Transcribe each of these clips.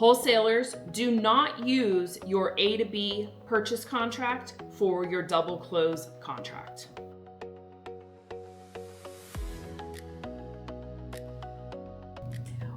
Wholesalers, do not use your A to B purchase contract for your double close contract.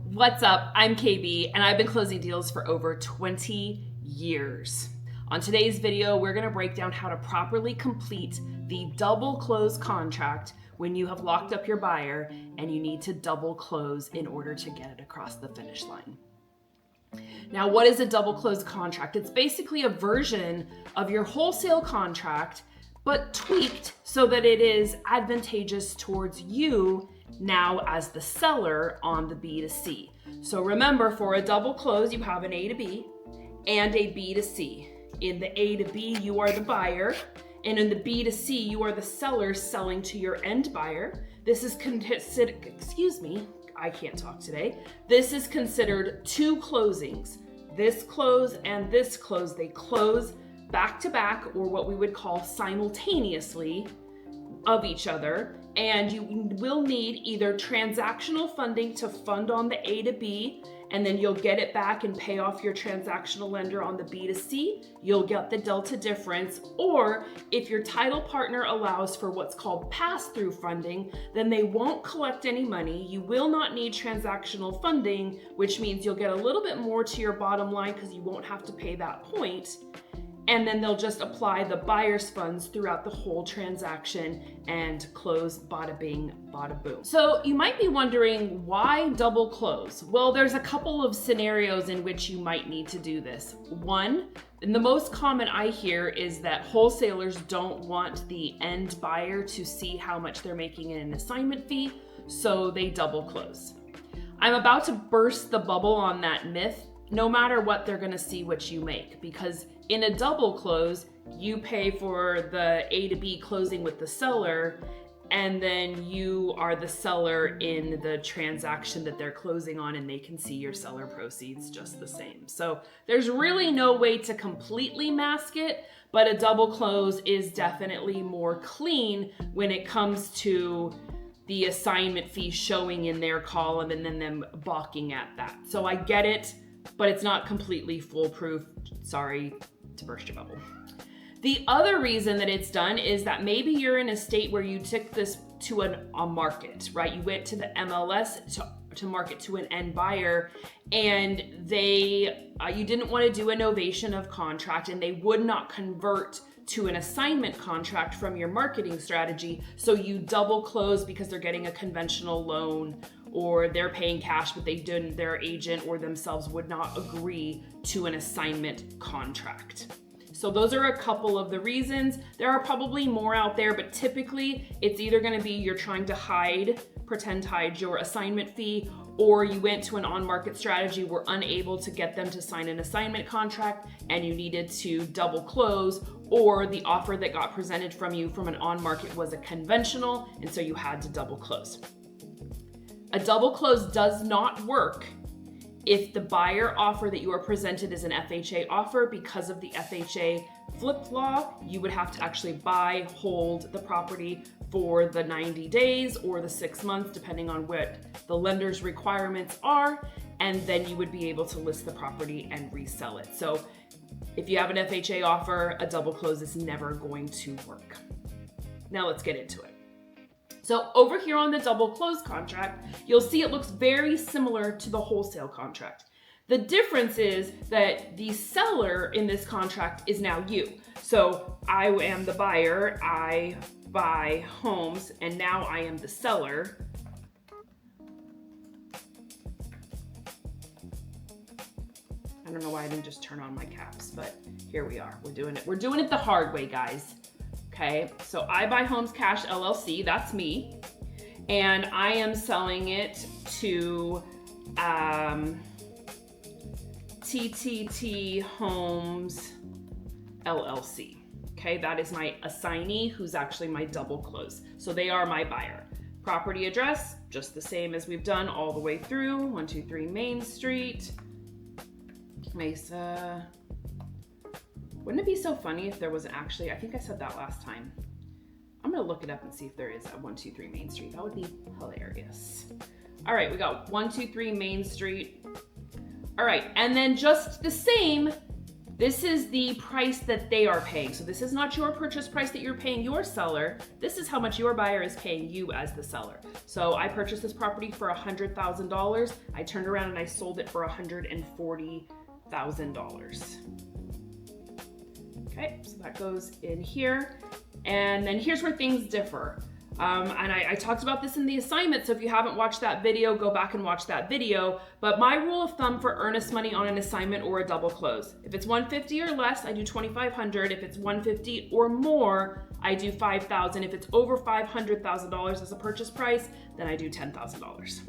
What's up? I'm KB and I've been closing deals for over 20 years. On today's video, we're going to break down how to properly complete the double close contract when you have locked up your buyer and you need to double close in order to get it across the finish line. Now, what is a double close contract? It's basically a version of your wholesale contract, but tweaked so that it is advantageous towards you now as the seller on the B to C. So remember, for a double close, you have an A to B and a B to C. In the A to B, you are the buyer, and in the B to C, you are the seller selling to your end buyer. This is considered, I can't talk today. This is considered two closings. This close and this close, they close back to back, or what we would call simultaneously of each other. And you will need either transactional funding to fund on the A to B, and then you'll get it back and pay off your transactional lender on the B to C. You'll get the delta difference. Or if your title partner allows for what's called pass-through funding, then they won't collect any money. You will not need transactional funding, which means you'll get a little bit more to your bottom line because you won't have to pay that point. And then they'll just apply the buyer's funds throughout the whole transaction and close, bada bing, bada boom. So you might be wondering, why double close? Well, there's a couple of scenarios in which you might need to do this. One, and the most common I hear, is that wholesalers don't want the end buyer to see how much they're making in an assignment fee, so they double close. I'm about to burst the bubble on that myth. No matter what, they're gonna see what you make, because in a double close, you pay for the A to B closing with the seller, and then you are the seller in the transaction that they're closing on, and they can see your seller proceeds just the same. So there's really no way to completely mask it, but a double close is definitely more clean when it comes to the assignment fee showing in their column and then them balking at that. So I get it, but it's not completely foolproof. Sorry to burst your bubble. The other reason that it's done is that maybe you're in a state where you took this to a market, right? You went to the MLS to market to an end buyer, and you didn't want to do a novation of contract, and they would not convert to an assignment contract from your marketing strategy. So you double close because they're getting a conventional loan, or they're paying cash, but their agent or themselves would not agree to an assignment contract. So those are a couple of the reasons. There are probably more out there, but typically it's either gonna be you're trying to pretend hide your assignment fee, or you went to an on-market strategy, were unable to get them to sign an assignment contract, and you needed to double close, or the offer that got presented from you from an on-market was a conventional, and so you had to double close. A double close does not work if the buyer offer that you are presented is an FHA offer. Because of the FHA flip law, you would have to actually hold the property for the 90 days or the 6 months, depending on what the lender's requirements are, and then you would be able to list the property and resell it. So if you have an FHA offer, a double close is never going to work. Now let's get into it. So over here on the double close contract, you'll see it looks very similar to the wholesale contract. The difference is that the seller in this contract is now you. So I am the buyer, I buy homes, and now I am the seller. I don't know why I didn't just turn on my caps, but here we are. We're doing it. We're doing it the hard way, guys. Okay, so I Buy Homes Cash LLC, that's me, and I am selling it to TTT Homes LLC. Okay, that is my assignee who's actually my double close. So they are my buyer. Property address, just the same as we've done all the way through, 123 Main Street, Mesa. Wouldn't it be so funny if there was actually, I think I said that last time. I'm gonna look it up and see if there is a 123 Main Street. That would be hilarious. All right, we got 123 Main Street. All right, and then just the same, this is the price that they are paying. So this is not your purchase price that you're paying your seller. This is how much your buyer is paying you as the seller. So I purchased this property for $100,000. I turned around and I sold it for $140,000. Okay, so that goes in here. And then here's where things differ. And I talked about this in the assignment, so if you haven't watched that video, go back and watch that video. But my rule of thumb for earnest money on an assignment or a double close, if it's $150 or less, I do $2,500. If it's $150 or more, I do $5,000. If it's over $500,000 as a purchase price, then I do $10,000.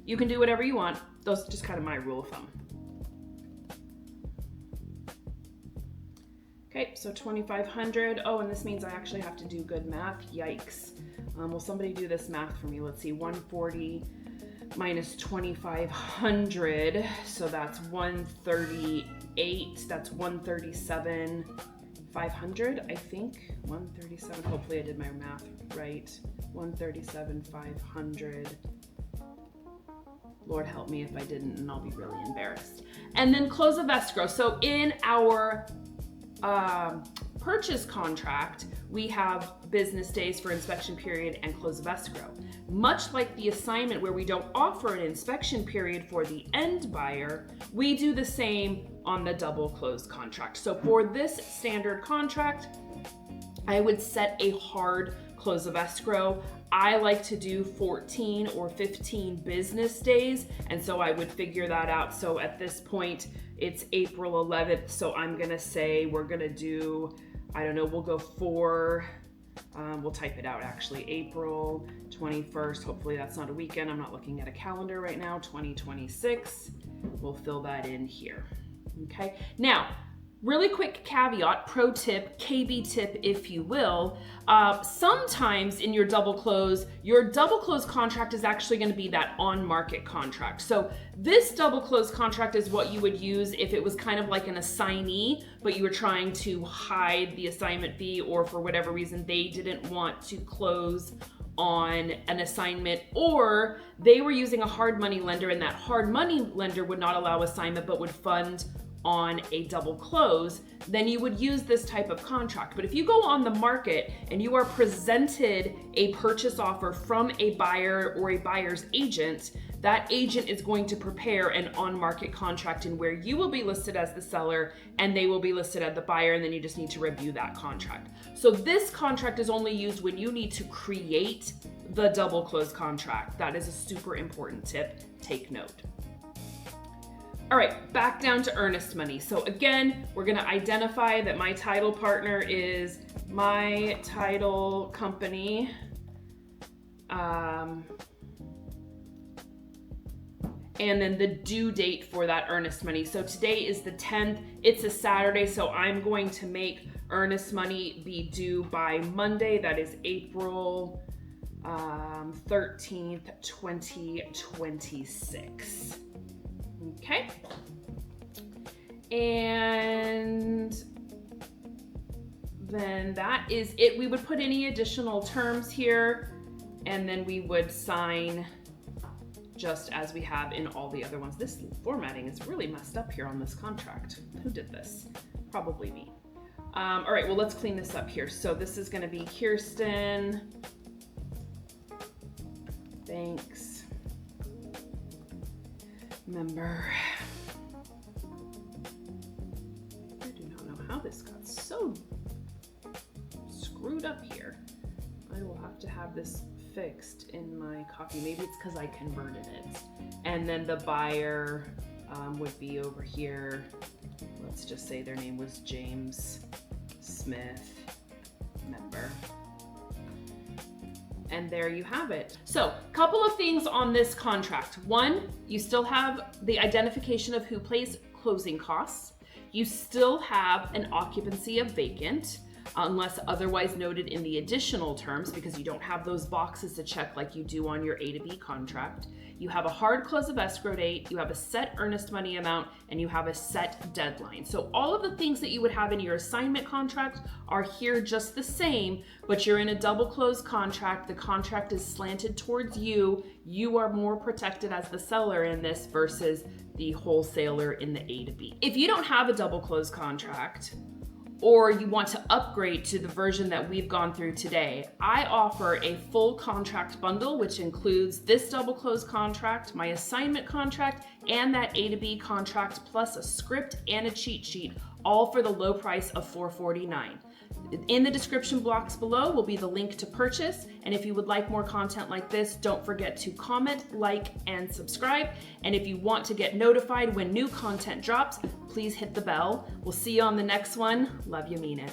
You can do whatever you want. Those are just kind of my rule of thumb. Okay, so 2,500. Oh, and this means I actually have to do good math. Yikes. Will somebody do this math for me? Let's see, 140 minus 2,500. So that's 138. That's 137,500, I think. 137. Hopefully I did my math right. 137,500. Lord help me if I didn't, and I'll be really embarrassed. And then close of escrow. So in our purchase contract, we have business days for inspection period and close of escrow. Much like the assignment where we don't offer an inspection period for the end buyer, we do the same on the double close contract. So for this standard contract, I would set a hard close of escrow. I like to do 14 or 15 business days, and so I would figure that out. So at this point, it's April 11th, so I'm gonna say we're gonna do, I don't know, we'll go we'll type it out actually, April 21st. Hopefully that's not a weekend. I'm not looking at a calendar right now. 2026. We'll fill that in here. Okay. Now, really quick caveat, pro tip, KB tip, if you will. Sometimes in your double close contract is actually going to be that on-market contract. So this double close contract is what you would use if it was kind of like an assignee, but you were trying to hide the assignment fee, or for whatever reason they didn't want to close on an assignment, or they were using a hard money lender and that hard money lender would not allow assignment but would fund on a double close, then you would use this type of contract. But if you go on the market and you are presented a purchase offer from a buyer or a buyer's agent, that agent is going to prepare an on-market contract in where you will be listed as the seller and they will be listed as the buyer, and then you just need to review that contract. So this contract is only used when you need to create the double close contract. That is a super important tip. Take note. All right, back down to earnest money. So again, we're gonna identify that my title partner is my title company. And then the due date for that earnest money. So today is the 10th, it's a Saturday, so I'm going to make earnest money be due by Monday. That is April 13th, 2026. Okay, and then that is it. We would put any additional terms here, and then we would sign just as we have in all the other ones. This formatting is really messed up here on this contract. Who did this? Probably me. All right, well, let's clean this up here. So this is gonna be Kirsten. Thanks. Member. I do not know how this got so screwed up here. I will have to have this fixed in my copy. Maybe it's because I converted it. And then the buyer would be over here. Let's just say their name was James Smith, member. And there you have it. So, couple of things on this contract. One, you still have the identification of who pays closing costs. You still have an occupancy of vacant, unless otherwise noted in the additional terms, because you don't have those boxes to check like you do on your A to B contract. You have a hard close of escrow date, you have a set earnest money amount, and you have a set deadline. So all of the things that you would have in your assignment contract are here just the same, but you're in a double close contract. The contract is slanted towards you. You are more protected as the seller in this versus the wholesaler in the A to B. If you don't have a double close contract, or you want to upgrade to the version that we've gone through today, I offer a full contract bundle, which includes this double close contract, my assignment contract, and that A to B contract, plus a script and a cheat sheet, all for the low price of $449. In the description box below will be the link to purchase. And if you would like more content like this, don't forget to comment, like, and subscribe. And if you want to get notified when new content drops, please hit the bell. We'll see you on the next one. Love you, mean it.